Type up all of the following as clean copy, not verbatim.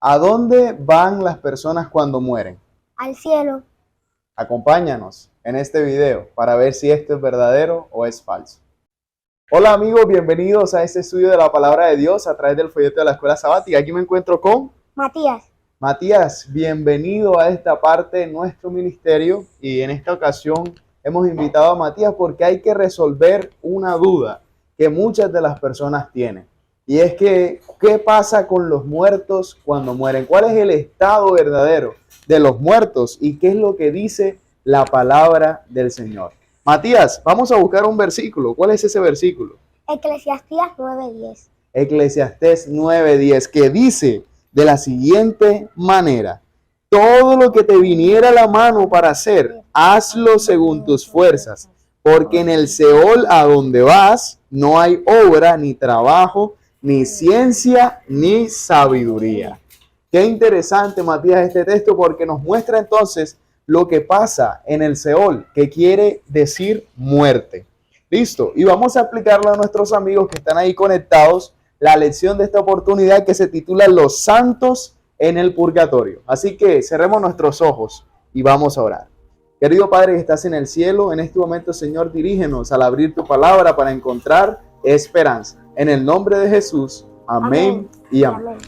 ¿A dónde van las personas cuando mueren? Al cielo. Acompáñanos en este video para ver si esto es verdadero o es falso. Hola amigos, bienvenidos a este estudio de la Palabra de Dios a través del folleto de la Escuela Sabática. Aquí me encuentro con Matías. Matías. Bienvenido a esta parte de nuestro ministerio y en esta ocasión hemos invitado a Matías porque hay que resolver una duda que muchas de las personas tienen. Y es que, ¿qué pasa con los muertos cuando mueren? ¿Cuál es el estado verdadero de los muertos? ¿Y qué es lo que dice la palabra del Señor? Matías, vamos a buscar un versículo. ¿Cuál es ese versículo? Eclesiastés 9:10. Eclesiastés 9:10, que dice de la siguiente manera: todo lo que te viniera a la mano para hacer, hazlo según tus fuerzas, porque en el Seol a donde vas no hay obra, ni trabajo, ni ciencia, ni sabiduría. Qué interesante, Matías, este texto, porque nos muestra entonces lo que pasa en el Seol, que quiere decir muerte. Listo, y vamos a aplicarlo a nuestros amigos que están ahí conectados, la lección de esta oportunidad que se titula Los santos en el purgatorio. Así que cerremos nuestros ojos y vamos a orar. Querido Padre que estás en el cielo, en este momento, Señor, dirígenos al abrir tu palabra para encontrar esperanza. En el nombre de Jesús, amén y amén.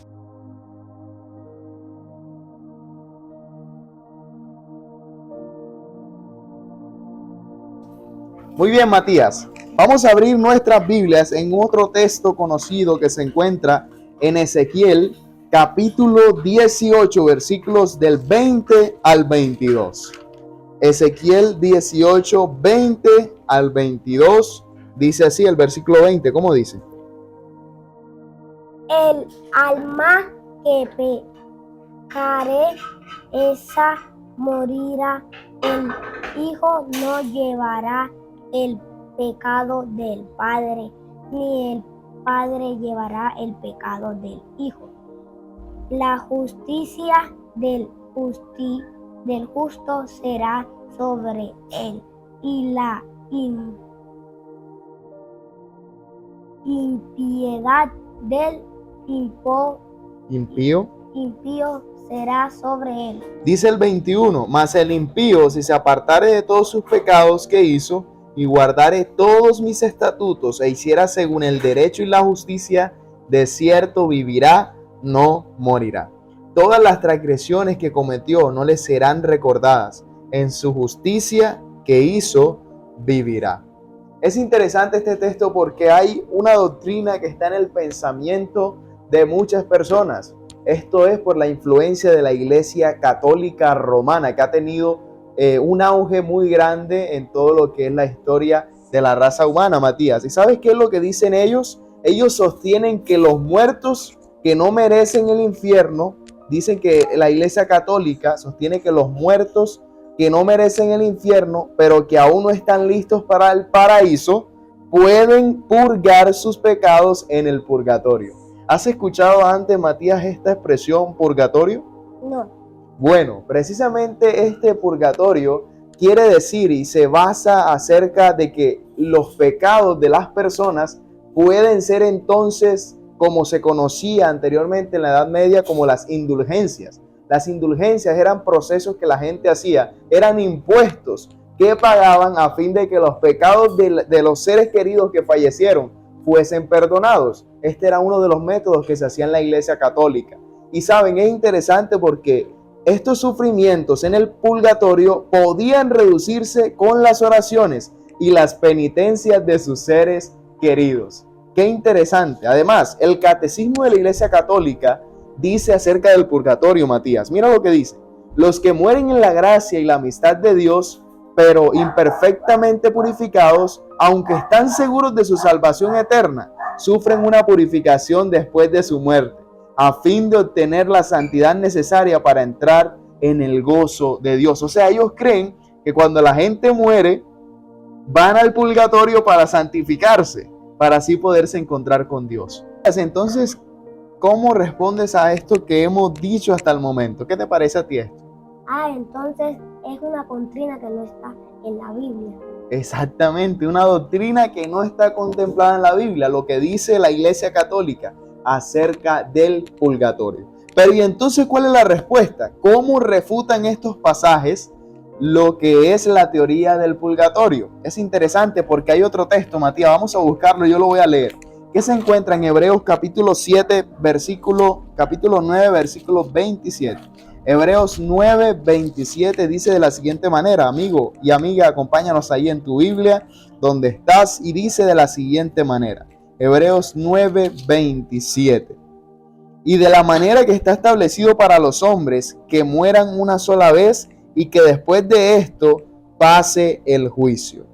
Muy bien, Matías. Vamos a abrir nuestras Biblias en otro texto conocido que se encuentra en Ezequiel, capítulo 18, versículos del 20 al 22. Ezequiel 18, 20 al 22. Dice así el versículo 20. ¿Cómo dice? El alma que pecare, esa morirá. El Hijo no llevará el pecado del Padre, ni el Padre llevará el pecado del Hijo. La justicia del justo será sobre él, y la impiedad del impío será sobre él. Dice el 21, mas el impío, si se apartare de todos sus pecados que hizo, y guardare todos mis estatutos, e hiciera según el derecho y la justicia, de cierto vivirá, no morirá. Todas las transgresiones que cometió no le serán recordadas. En su justicia que hizo, vivirá. Es interesante este texto porque hay una doctrina que está en el pensamiento de muchas personas. Esto es por la influencia de la Iglesia Católica Romana, que ha tenido un auge muy grande en todo lo que es la historia de la raza humana, Matías. ¿Y sabes qué es lo que dicen ellos? Ellos sostienen que los muertos que no merecen el infierno, dicen que la Iglesia Católica sostiene que los muertos que no merecen el infierno, pero que aún no están listos para el paraíso, pueden purgar sus pecados en el purgatorio. ¿Has escuchado antes, Matías, esta expresión purgatorio? No. Bueno, precisamente este purgatorio quiere decir y se basa acerca de que los pecados de las personas pueden ser entonces, como se conocía anteriormente en la Edad Media, como las indulgencias. Las indulgencias eran procesos que la gente hacía, eran impuestos que pagaban a fin de que los pecados de los seres queridos que fallecieron fuesen perdonados. Este era uno de los métodos que se hacía en la Iglesia Católica. Y saben, es interesante porque estos sufrimientos en el purgatorio podían reducirse con las oraciones y las penitencias de sus seres queridos. Qué interesante. Además, el Catecismo de la Iglesia Católica dice acerca del purgatorio, Matías. Mira lo que dice. Los que mueren en la gracia y la amistad de Dios, pero imperfectamente purificados, aunque están seguros de su salvación eterna, sufren una purificación después de su muerte, a fin de obtener la santidad necesaria para entrar en el gozo de Dios. O sea, ellos creen que cuando la gente muere, van al purgatorio para santificarse, para así poderse encontrar con Dios. Entonces, ¿cómo respondes a esto que hemos dicho hasta el momento? ¿Qué te parece a ti esto? Entonces es una doctrina que no está en la Biblia. Exactamente, una doctrina que no está contemplada en la Biblia, lo que dice la Iglesia Católica acerca del purgatorio. Pero ¿y entonces cuál es la respuesta? ¿Cómo refutan estos pasajes lo que es la teoría del purgatorio? Es interesante porque hay otro texto, Matías, vamos a buscarlo, yo lo voy a leer, que se encuentra en Hebreos capítulo 9, versículo 27. Hebreos 9, 27 dice de la siguiente manera, amigo y amiga, acompáñanos ahí en tu Biblia, donde estás, y dice de la siguiente manera, Hebreos 9, 27. Y de la manera que está establecido para los hombres, que mueran una sola vez y que después de esto pase el juicio.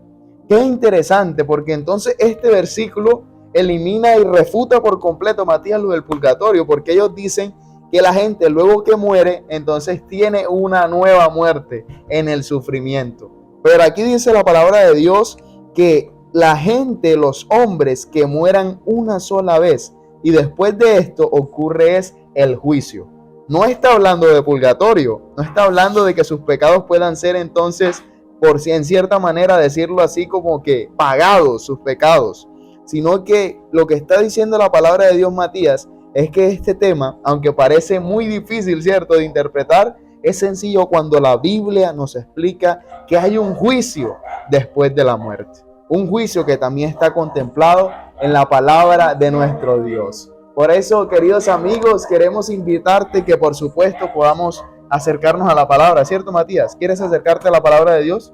Qué interesante, porque entonces este versículo elimina y refuta por completo, Matías, lo del purgatorio, porque ellos dicen que la gente luego que muere, entonces tiene una nueva muerte en el sufrimiento. Pero aquí dice la palabra de Dios que la gente, los hombres que mueran una sola vez y después de esto ocurre es el juicio. No está hablando de purgatorio, no está hablando de que sus pecados puedan ser entonces, por si en cierta manera decirlo así, como que pagados sus pecados, sino que lo que está diciendo la palabra de Dios, Matías, es que este tema, aunque parece muy difícil, ¿cierto?, de interpretar, es sencillo cuando la Biblia nos explica que hay un juicio después de la muerte. Un juicio que también está contemplado en la palabra de nuestro Dios. Por eso, queridos amigos, queremos invitarte que por supuesto podamos acercarnos a la palabra, ¿cierto, Matías? ¿Quieres acercarte a la palabra de Dios?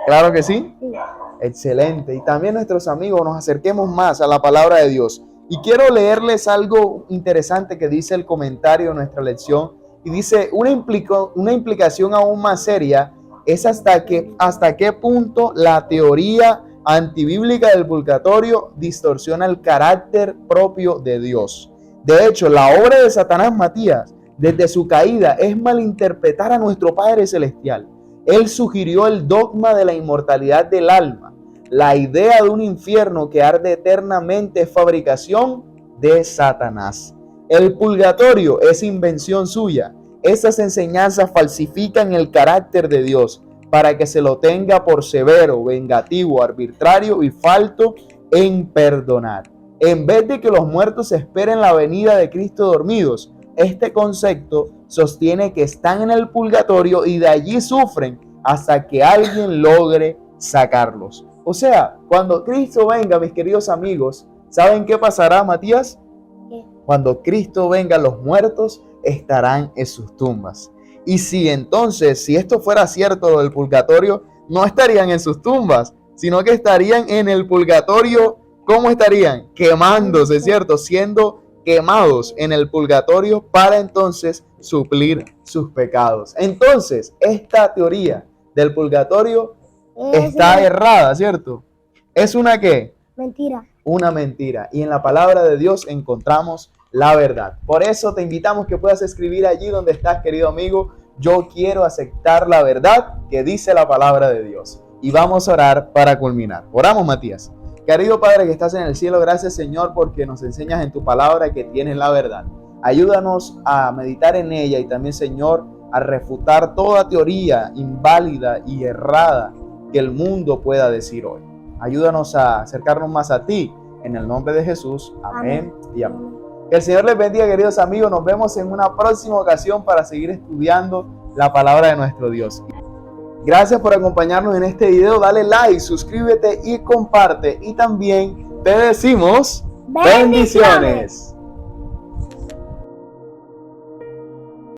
Claro que sí. Sí. Excelente. Y también nuestros amigos nos acerquemos más a la palabra de Dios. Y quiero leerles algo interesante que dice el comentario de nuestra lección. Y dice, una implicación aún más seria es hasta qué punto la teoría antibíblica del purgatorio distorsiona el carácter propio de Dios. De hecho, la obra de Satanás, Matías, desde su caída, es malinterpretar a nuestro Padre Celestial. Él sugirió el dogma de la inmortalidad del alma. La idea de un infierno que arde eternamente es fabricación de Satanás. El purgatorio es invención suya. Esas enseñanzas falsifican el carácter de Dios para que se lo tenga por severo, vengativo, arbitrario y falto en perdonar. En vez de que los muertos esperen la venida de Cristo dormidos, este concepto sostiene que están en el purgatorio y de allí sufren hasta que alguien logre sacarlos. O sea, cuando Cristo venga, mis queridos amigos, ¿saben qué pasará, Matías? ¿Qué? Cuando Cristo venga, los muertos estarán en sus tumbas. Y si esto fuera cierto, lo del purgatorio, no estarían en sus tumbas, sino que estarían en el purgatorio. ¿Cómo estarían? Quemándose, ¿cierto? Siendo quemados en el purgatorio para entonces suplir sus pecados. Entonces, esta teoría del purgatorio está errada, ¿cierto? ¿Es una qué? Mentira. Una mentira. Y en la palabra de Dios encontramos la verdad. Por eso te invitamos que puedas escribir allí donde estás, querido amigo. Yo quiero aceptar la verdad que dice la palabra de Dios. Y vamos a orar para culminar. Oramos, Matías. Querido Padre que estás en el cielo, gracias, Señor, porque nos enseñas en tu palabra que tienes la verdad. Ayúdanos a meditar en ella y también, Señor, a refutar toda teoría inválida y errada que el mundo pueda decir hoy. Ayúdanos a acercarnos más a ti. En el nombre de Jesús. Amén y amén. Que el Señor les bendiga, queridos amigos. Nos vemos en una próxima ocasión para seguir estudiando la palabra de nuestro Dios. Gracias por acompañarnos en este video. Dale like, suscríbete y comparte. Y también te decimos bendiciones.